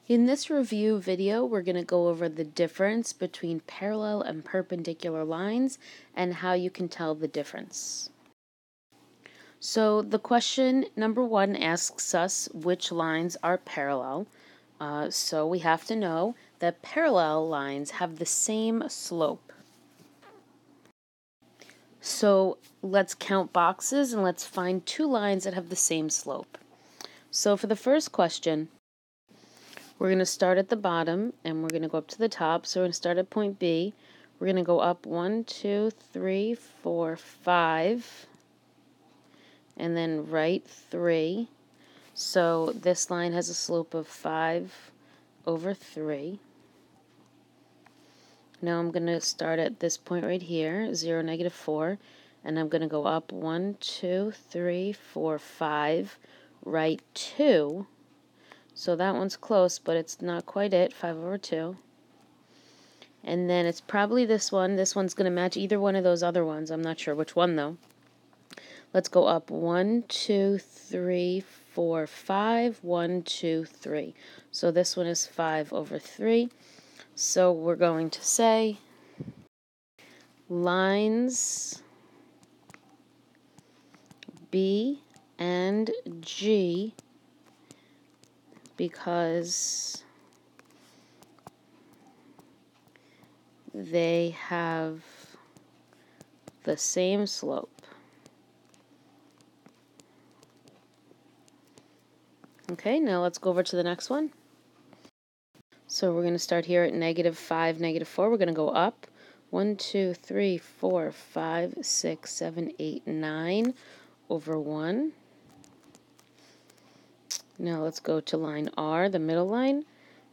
In this review video, we're going to go over the difference between parallel and perpendicular lines and how you can tell the difference. So the question number 1 asks us which lines are parallel. So we have to know that parallel lines have the same slope. So let's count boxes and let's find 2 lines that have the same slope. So for the first question, we're going to start at the bottom and we're going to go up to the top. So we're going to start at point B. We're going to go up 1, 2, 3, 4, 5, and then right 3. So this line has a slope of 5 over 3. Now I'm going to start at this point right here, 0, negative 4, and I'm going to go up 1, 2, 3, 4, 5, right 2. So that one's close, but it's not quite it, 5 over 2. And then it's probably this one. This one's going to match either one of those other ones. I'm not sure which one, though. Let's go up 1, 2, 3, 4, 5, 1, 2, 3. So this one is 5 over 3. So we're going to say lines B and G, because they have the same slope. Okay, now let's go over to the next one. So we're going to start here at negative 5, negative 4. We're going to go up 1, 2, 3, 4, 5, 6, 7, 8, 9 over 1. Now let's go to line R, the middle line.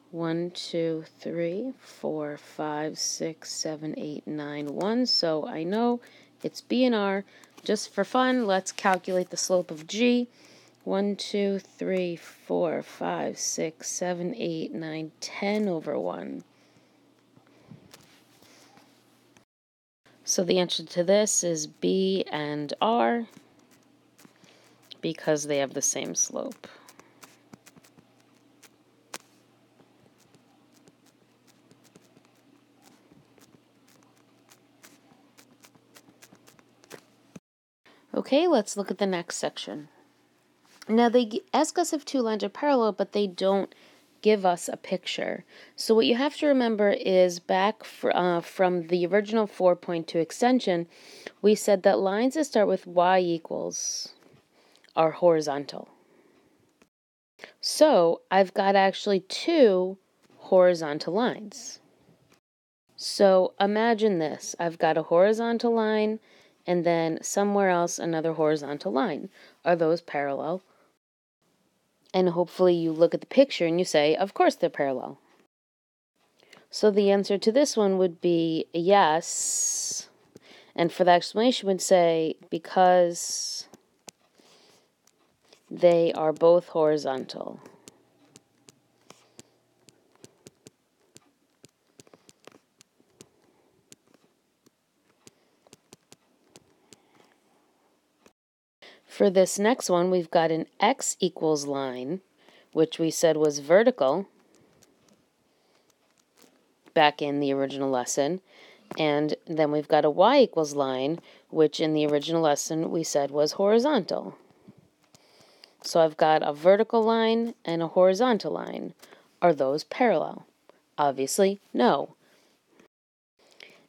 1, 2, 3, 4, 5, 6, 7, 8, 9, 1. So I know it's B and R. Just for fun, let's calculate the slope of G. 1, 2, 3, 4, 5, 6, 7, 8, 9, 10 over 1. So the answer to this is B and R because they have the same slope. Okay, let's look at the next section. Now they ask us if 2 lines are parallel, but they don't give us a picture. So what you have to remember is back from the original 4.2 extension, we said that lines that start with y equals are horizontal. So I've got actually 2 horizontal lines. So imagine this. I've got a horizontal line and then somewhere else another horizontal line. Are those parallel? And hopefully you look at the picture and you say, of course they're parallel. So the answer to this one would be yes. And for the explanation would say, because they are both horizontal. For this next one, we've got an x equals line, which we said was vertical back in the original lesson. And then we've got a y equals line, which in the original lesson we said was horizontal. So I've got a vertical line and a horizontal line. Are those parallel? Obviously, no.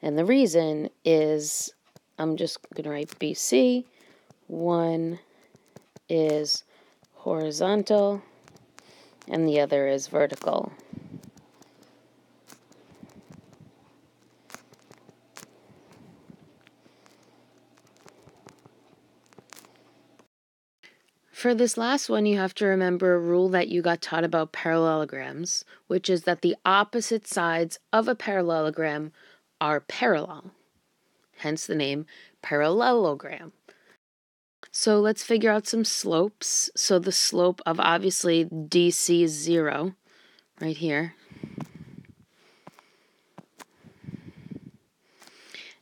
And the reason is, I'm just going to write BC. One is horizontal and the other is vertical. For this last one, you have to remember a rule that you got taught about parallelograms, which is that the opposite sides of a parallelogram are parallel, hence the name parallelogram. So let's figure out some slopes. So the slope of obviously DC is 0, right here.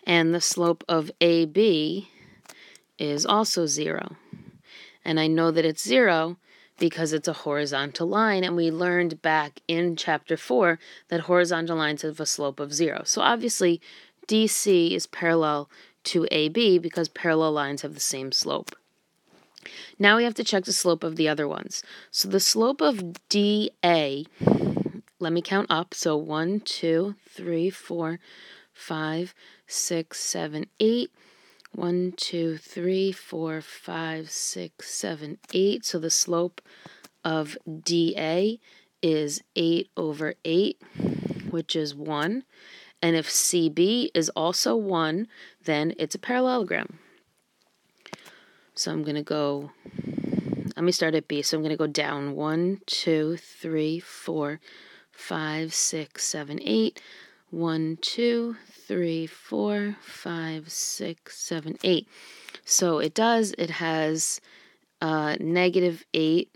And the slope of AB is also 0. And I know that it's 0 because it's a horizontal line, and we learned back in chapter 4 that horizontal lines have a slope of 0. So obviously DC is parallel to AB because parallel lines have the same slope. Now we have to check the slope of the other ones. So the slope of DA, let me count up. So 1, 2, 3, 4, 5, 6, 7, 8. 1, 2, 3, 4, 5, 6, 7, 8. So the slope of DA is 8 over 8, which is 1. And if CB is also 1, then it's a parallelogram. So I'm going to go, let me start at B. So I'm going to go down 1, 2, 3, 4, 5, 6, 7, 8. 1, 2, 3, 4, 5, 6, 7, 8. So it has negative 8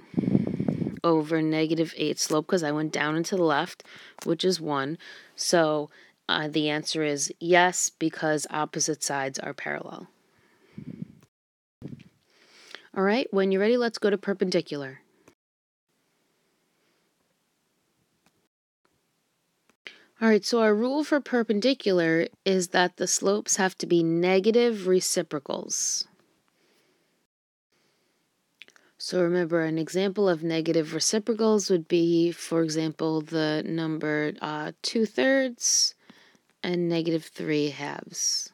over negative 8 slope because I went down and to the left, which is 1. So the answer is yes, because opposite sides are parallel. All right, when you're ready, let's go to perpendicular. All right, so our rule for perpendicular is that the slopes have to be negative reciprocals. So remember, an example of negative reciprocals would be, for example, the number 2/3 and negative 3/2.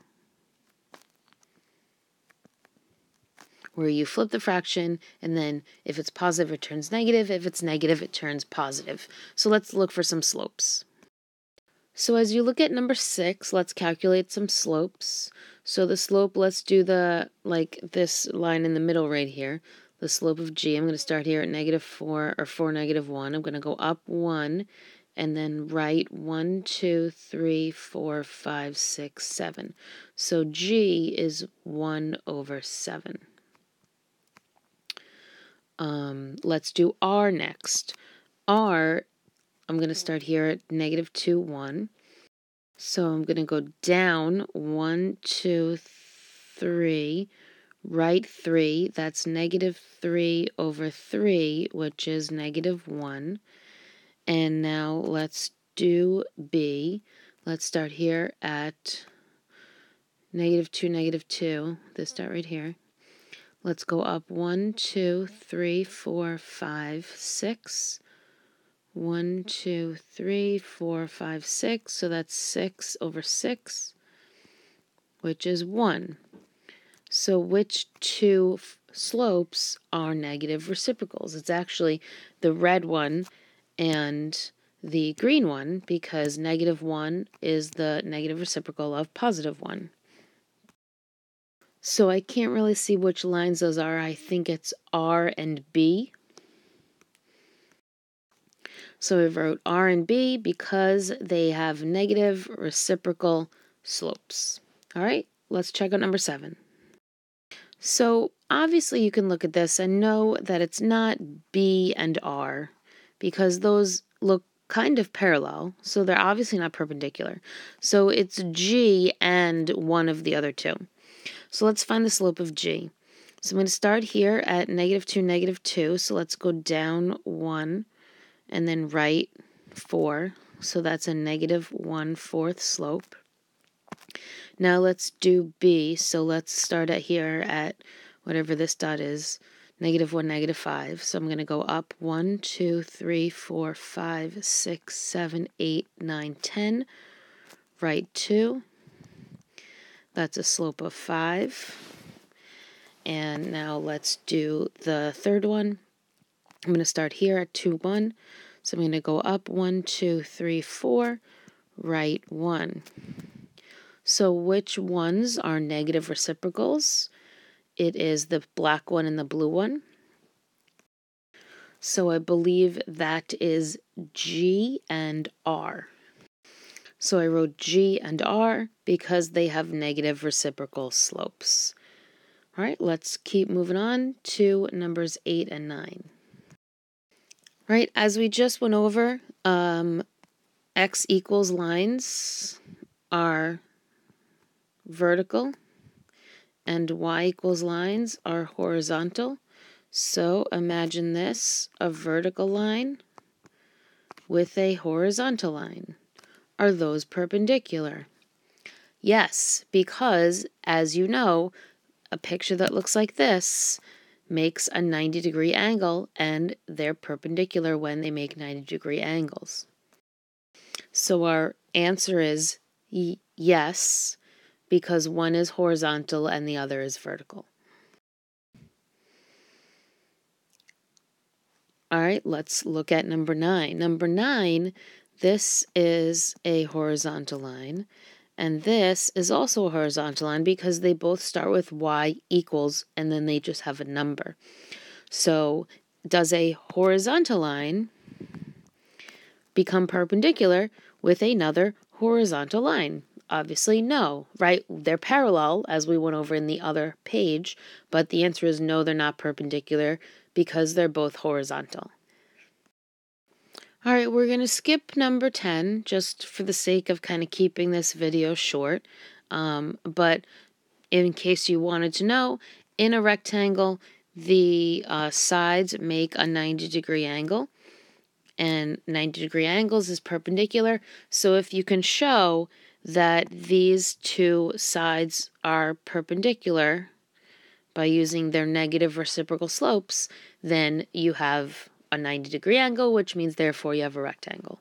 Where you flip the fraction, and then if it's positive, it turns negative. If it's negative, it turns positive. So let's look for some slopes. So as you look at number 6, let's calculate some slopes. So the slope, let's do this line in the middle right here. The slope of G, I'm going to start here at negative 4, or 4, negative 1. I'm going to go up 1, and then right 1, 2, 3, 4, 5, 6, 7. So G is 1 over 7. Let's do R next. R, I'm going to start here at negative 2, 1. So I'm going to go down 1, 2, 3, right 3. That's negative 3 over 3, which is negative 1. And now let's do B. Let's start here at negative 2, negative 2. This dot right here. Let's go up 1, 2, 3, 4, 5, 6. 1, 2, 3, 4, 5, 6. So that's 6 over 6, which is 1. So which two slopes are negative reciprocals? It's actually the red one and the green one, because negative 1 is the negative reciprocal of positive 1. So I can't really see which lines those are. I think it's R and B. So I wrote R and B because they have negative reciprocal slopes. All right, let's check out number 7. So obviously you can look at this and know that it's not B and R because those look kind of parallel, so they're obviously not perpendicular. So it's G and one of the other two. So let's find the slope of G. So I'm going to start here at negative 2, negative 2. So let's go down 1 and then right 4. So that's a negative 1/4 slope. Now let's do B. So let's start here at whatever this dot is, negative 1, negative 5. So I'm going to go up 1, 2, 3, 4, 5, 6, 7, 8, 9, 10. Right 2. That's a slope of 5. And now let's do the third one. I'm going to start here at 2, 1. So I'm going to go up 1, 2, 3, 4, right 1. So which ones are negative reciprocals? It is the black one and the blue one. So I believe that is G and R. So I wrote G and R because they have negative reciprocal slopes. All right, let's keep moving on to numbers 8 and 9. All right, as we just went over, x equals lines are vertical and y equals lines are horizontal. So imagine this, a vertical line with a horizontal line. Are those perpendicular? Yes, because, as you know, a picture that looks like this makes a 90-degree angle, and they're perpendicular when they make 90-degree angles. So our answer is yes, because one is horizontal and the other is vertical. All right, let's look at number 9. Number 9, this is a horizontal line, and this is also a horizontal line because they both start with y equals, and then they just have a number. So does a horizontal line become perpendicular with another horizontal line? Obviously, no, right? They're parallel, as we went over in the other page, but the answer is no, they're not perpendicular because they're both horizontal. All right, we're going to skip number 10 just for the sake of kind of keeping this video short. But in case you wanted to know, in a rectangle, the sides make a 90-degree angle, and 90-degree angles is perpendicular. So if you can show that these two sides are perpendicular by using their negative reciprocal slopes, then you have a 90-degree angle, which means therefore you have a rectangle.